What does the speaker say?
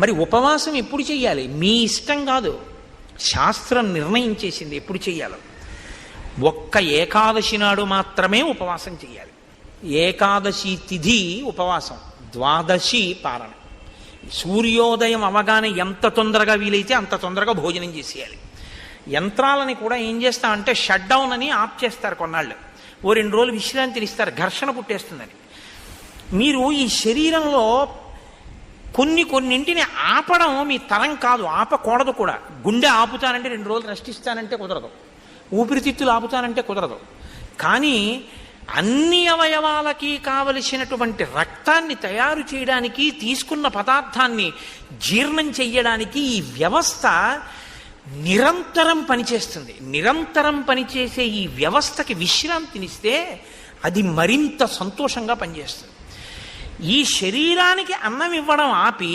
మరి ఉపవాసం ఎప్పుడు చెయ్యాలి? మీ ఇష్టం కాదు, శాస్త్రం నిర్ణయం చేసింది ఎప్పుడు చెయ్యాలో. ఒక్క ఏకాదశి నాడు మాత్రమే ఉపవాసం చెయ్యాలి. ఏకాదశి తిథి ఉపవాసం, ద్వాదశి పారణ. సూర్యోదయం అవగానే ఎంత తొందరగా వీలైతే అంత తొందరగా భోజనం చేసేయాలి. యంత్రాలని కూడా ఏం చేస్తామంటే షట్ డౌన్ అని ఆఫ్ చేస్తారు కొన్నాళ్ళు, ఓ 2 రోజులు విశ్రాంతిని ఇస్తారు, ఘర్షణ పుట్టేస్తుందని. మీరు ఈ శరీరంలో కొన్నింటిని ఆపడం మీ తరం కాదు, ఆపకూడదు కూడా. గుండె ఆపుతానంటే 2 రోజులు రెస్ట్ ఇస్తానంటే కుదరదు, ఊపిరితిత్తులు ఆపుతానంటే కుదరదు. కానీ అన్ని అవయవాలకి కావలసినటువంటి రక్తాన్ని తయారు చేయడానికి, తీసుకున్న పదార్థాన్ని జీర్ణం చెయ్యడానికి ఈ వ్యవస్థ నిరంతరం పనిచేస్తుంది. నిరంతరం పనిచేసే ఈ వ్యవస్థకి విశ్రాంతినిస్తే అది మరింత సంతోషంగా పనిచేస్తుంది. ఈ శరీరానికి అన్నం ఇవ్వడం ఆపి